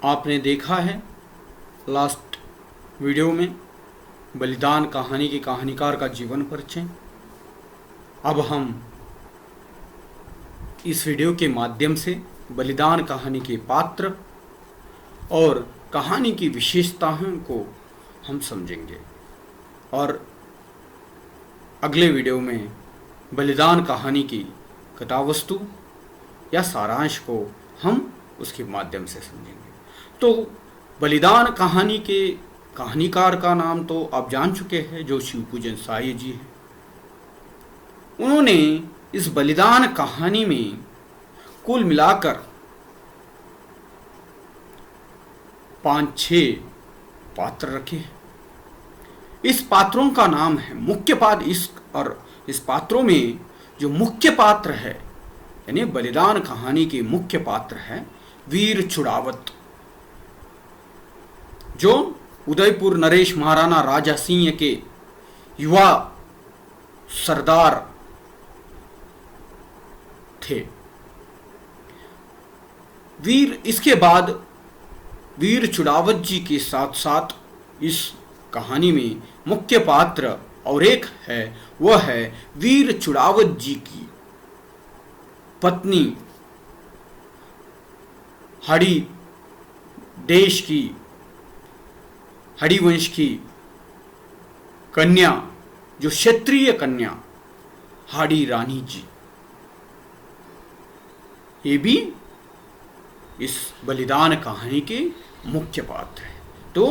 आपने देखा है लास्ट वीडियो में बलिदान कहानी के कहानीकार का जीवन परिचय। अब हम इस वीडियो के माध्यम से बलिदान कहानी के पात्र और कहानी की विशेषताओं को हम समझेंगे और अगले वीडियो में बलिदान कहानी की कथावस्तु या सारांश को हम उसके माध्यम से समझेंगे। तो बलिदान कहानी के कहानीकार का नाम तो आप जान चुके हैं, जो शिवपूजन साई जी हैं। उन्होंने इस बलिदान कहानी में कुल मिलाकर 5-6 पात्र रखे हैं। इस पात्रों का नाम है मुख्य पात्र। और इस पात्रों में जो मुख्य पात्र है यानी बलिदान कहानी के मुख्य पात्र है वीर चुड़ावत, जो उदयपुर नरेश महाराणा राजा सिंह के युवा सरदार थे। इसके बाद वीर चुड़ावत जी के साथ साथ इस कहानी में मुख्य पात्र और एक है, वह है वीर चुड़ावत जी की पत्नी हरिवंश की कन्या, जो क्षत्रिय कन्या हाड़ी रानी जी। ये भी इस बलिदान कहानी के मुख्य पात्र है। तो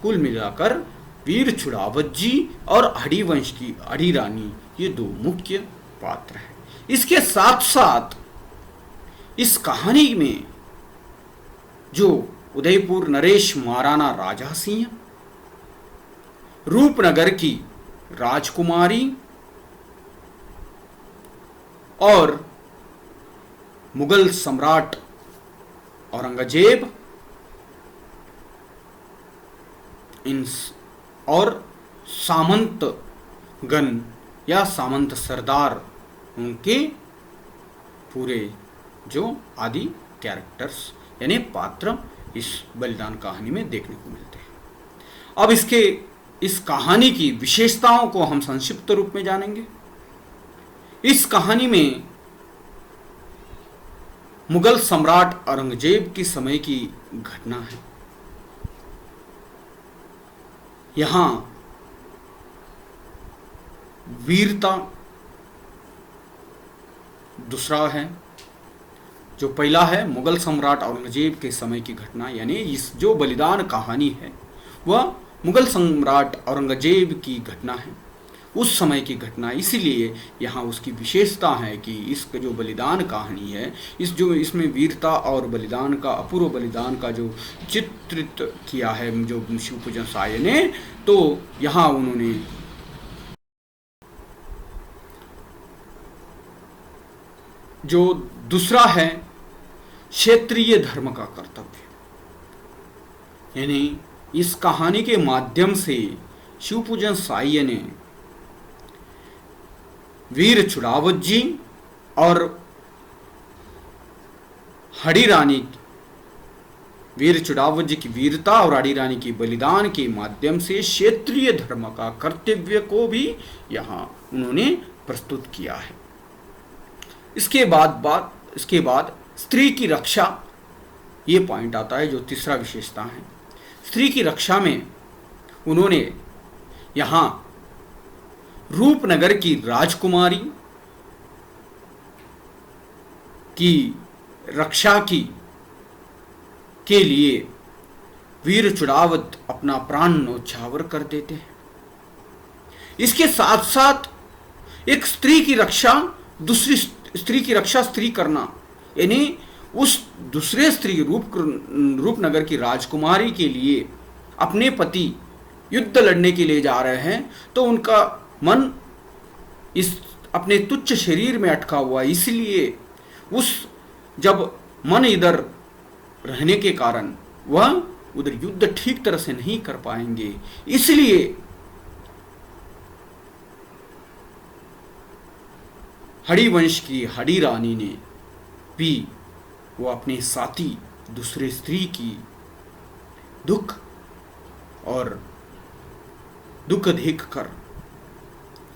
कुल मिलाकर वीर चुड़ावत जी और हरिवंश की हड़ी रानी ये 2 मुख्य पात्र हैं। इसके साथ साथ इस कहानी में जो उदयपुर नरेश महाराणा राजा सिंह, रूपनगर की राजकुमारी और मुगल सम्राट औरंगजेब और सामंत गण या सामंत सरदार, उनके पूरे जो आदि कैरेक्टर्स यानी पात्र इस बलिदान कहानी में देखने को मिलते हैं। अब इस कहानी की विशेषताओं को हम संक्षिप्त रूप में जानेंगे। इस कहानी में मुगल सम्राट औरंगजेब की समय की घटना है। यहां वीरता दूसरा है। जो पहला है मुगल सम्राट औरंगजेब के समय की घटना, यानी इस जो बलिदान कहानी है वह मुगल सम्राट औरंगजेब की घटना है, उस समय की घटना। इसीलिए यहाँ उसकी विशेषता है कि इसका जो बलिदान कहानी है, इसमें वीरता और बलिदान का, अपूर्व बलिदान का जो चित्रित किया है जो शिवपूजन साय ने, तो यहाँ उन्होंने जो दूसरा है क्षेत्रीय धर्म का कर्तव्य, यानी इस कहानी के माध्यम से शिवपूजन साई ने वीर चुड़ावत जी और हड़ी रानी, वीर चुड़ावत जी की वीरता और हड़ी रानी की बलिदान के माध्यम से क्षेत्रीय धर्म का कर्तव्य को भी यहाँ उन्होंने प्रस्तुत किया है। इसके बाद स्त्री की रक्षा, ये पॉइंट आता है जो तीसरा विशेषता है। स्त्री की रक्षा में उन्होंने यहाँ रूपनगर की राजकुमारी की रक्षा के लिए वीर चुड़ावत अपना प्राण न्योछावर कर देते हैं। इसके साथ साथ एक स्त्री की रक्षा, दूसरी स्त्री की रक्षा स्त्री करना, यानी उस दूसरे स्त्री रूपनगर की राजकुमारी के लिए अपने पति युद्ध लड़ने के लिए जा रहे हैं, तो उनका मन इस अपने तुच्छ शरीर में अटका हुआ, इसलिए जब मन इधर रहने के कारण वह उधर युद्ध ठीक तरह से नहीं कर पाएंगे, इसलिए हरिवंश की हड़ी रानी ने भी वो अपने साथी दूसरे स्त्री की दुख और दुख देखकर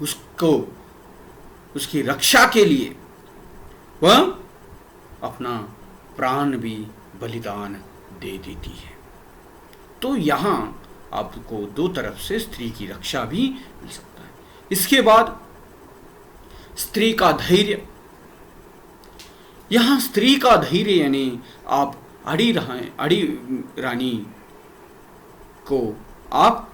उसको उसकी रक्षा के लिए वह अपना प्राण भी बलिदान दे देती है। तो यहाँ आपको दो तरफ से स्त्री की रक्षा भी मिल सकता है। इसके बाद स्त्री का धैर्य। यहाँ स्त्री का धैर्य यानी आप आड़ी रानी को आप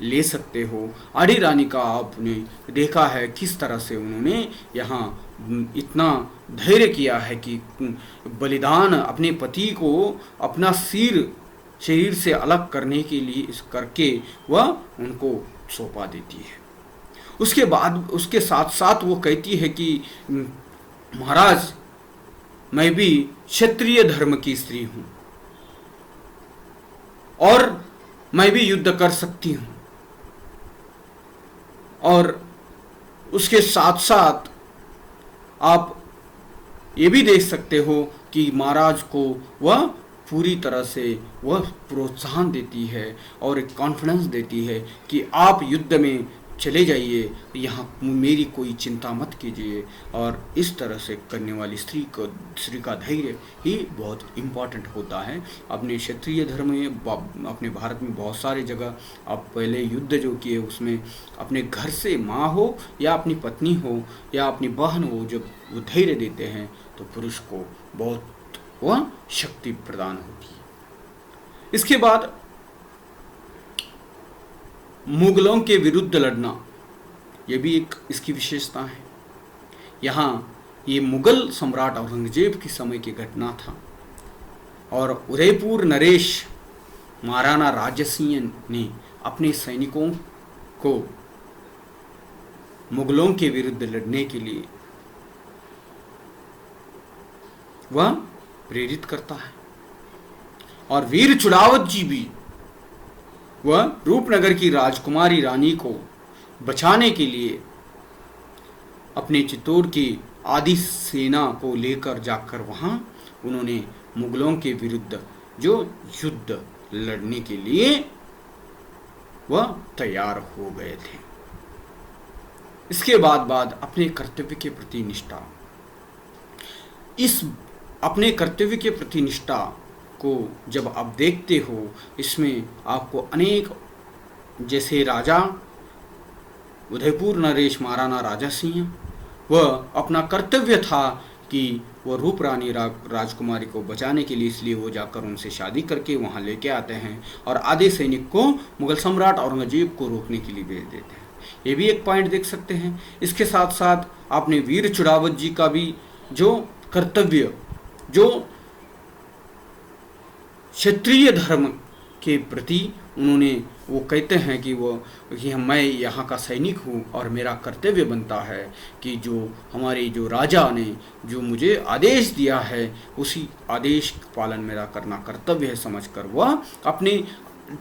ले सकते हो। आड़ी रानी का आपने देखा है किस तरह से उन्होंने यहाँ इतना धैर्य किया है कि बलिदान अपने पति को अपना सिर शरीर से अलग करने के लिए इस करके वह उनको सौंपा देती है। उसके बाद उसके साथ साथ वो कहती है कि महाराज, मैं भी क्षत्रिय धर्म की स्त्री हूं और मैं भी युद्ध कर सकती हूं। और उसके साथ साथ आप ये भी देख सकते हो कि महाराज को वह पूरी तरह से वह प्रोत्साहन देती है और एक कॉन्फिडेंस देती है कि आप युद्ध में चले जाइए, यहाँ मेरी कोई चिंता मत कीजिए। और इस तरह से करने वाली स्त्री का धैर्य ही बहुत इम्पॉर्टेंट होता है। अपने क्षेत्रीय धर्म में अपने भारत में बहुत सारे जगह आप पहले युद्ध जो किए उसमें अपने घर से माँ हो या अपनी पत्नी हो या अपनी बहन हो, जब वो धैर्य देते हैं तो पुरुष को बहुत वह शक्ति प्रदान होती है। इसके बाद मुगलों के विरुद्ध लड़ना, यह भी एक इसकी विशेषता है। यहाँ ये मुगल सम्राट औरंगजेब के समय की घटना था और उदयपुर नरेश महाराणा राजसिंह ने अपने सैनिकों को मुगलों के विरुद्ध लड़ने के लिए वह प्रेरित करता है। और वीर चुड़ावत जी भी वह रूपनगर की राजकुमारी रानी को बचाने के लिए अपने चित्तौड़ की आधी सेना को लेकर जाकर वहां उन्होंने मुगलों के विरुद्ध जो युद्ध लड़ने के लिए वह तैयार हो गए थे। इसके बाद अपने कर्तव्य के प्रति निष्ठा। इस अपने कर्तव्य के प्रति निष्ठा को जब आप देखते हो, इसमें आपको अनेक, जैसे राजा उदयपुर नरेश महाराणा राजा सिंह, वह अपना कर्तव्य था कि वह रूप रानी राजकुमारी को बचाने के लिए, इसलिए वो जाकर उनसे शादी करके वहाँ लेके आते हैं और आधे सैनिक को मुगल सम्राट औरंगजेब को रोकने के लिए भेज देते हैं। ये भी एक पॉइंट देख सकते हैं। इसके साथ साथ आपने वीर चुड़ावत जी का भी जो कर्तव्य, जो क्षत्रिय धर्म के प्रति उन्होंने, वो कहते हैं कि मैं यहाँ का सैनिक हूँ और मेरा कर्तव्य बनता है कि जो हमारे जो राजा ने जो मुझे आदेश दिया है उसी आदेश पालन मेरा करना कर्तव्य है समझकर वह अपने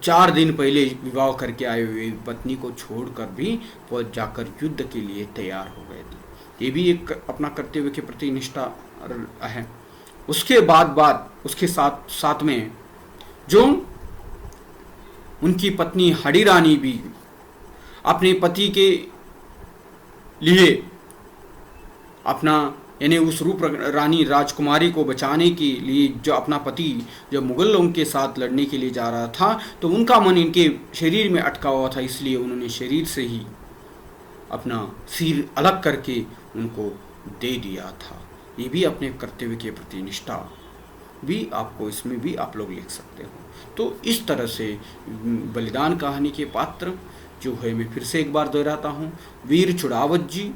4 दिन पहले विवाह करके आए हुए पत्नी को छोड़कर भी वह जाकर युद्ध के लिए तैयार हो गए थे। ये भी एक अपना कर्तव्य के प्रति निष्ठा है। उसके बाद उसके साथ में जो उनकी पत्नी हड़ी रानी भी अपने पति के लिए अपना, यानी उस रूप रानी राजकुमारी को बचाने के लिए जो अपना पति जब मुगल लोगों के साथ लड़ने के लिए जा रहा था तो उनका मन इनके शरीर में अटका हुआ था, इसलिए उन्होंने शरीर से ही अपना सिर अलग करके उनको दे दिया था। ये भी अपने कर्तव्य के प्रति निष्ठा भी आपको इसमें भी आप लोग लिख सकते हो। तो इस तरह से बलिदान कहानी के पात्र जो है, मैं फिर से एक बार दोहराता हूँ, वीर चुड़ावत जी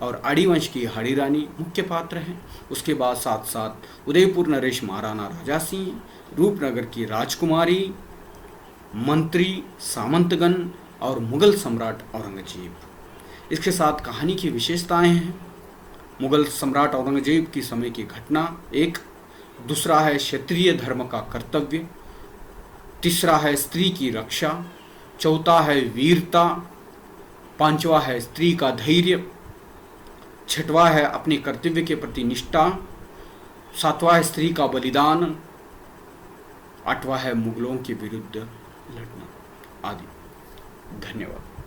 और आड़ी वंश की हड़ी रानी मुख्य पात्र हैं। उसके बाद साथ साथ उदयपुर नरेश महाराणा राजा सिंह, रूपनगर की राजकुमारी, मंत्री, सामंतगण और मुगल सम्राट औरंगजेब। इसके साथ कहानी की विशेषताएं हैं। मुगल सम्राट औरंगजेब की समय की घटना एक, दूसरा है क्षत्रिय धर्म का कर्तव्य, तीसरा है स्त्री की रक्षा, चौथा है वीरता, पांचवा है स्त्री का धैर्य, छठवा है अपने कर्तव्य के प्रति निष्ठा, सातवां है स्त्री का बलिदान, 8वां है मुगलों के विरुद्ध लड़ना आदि। धन्यवाद।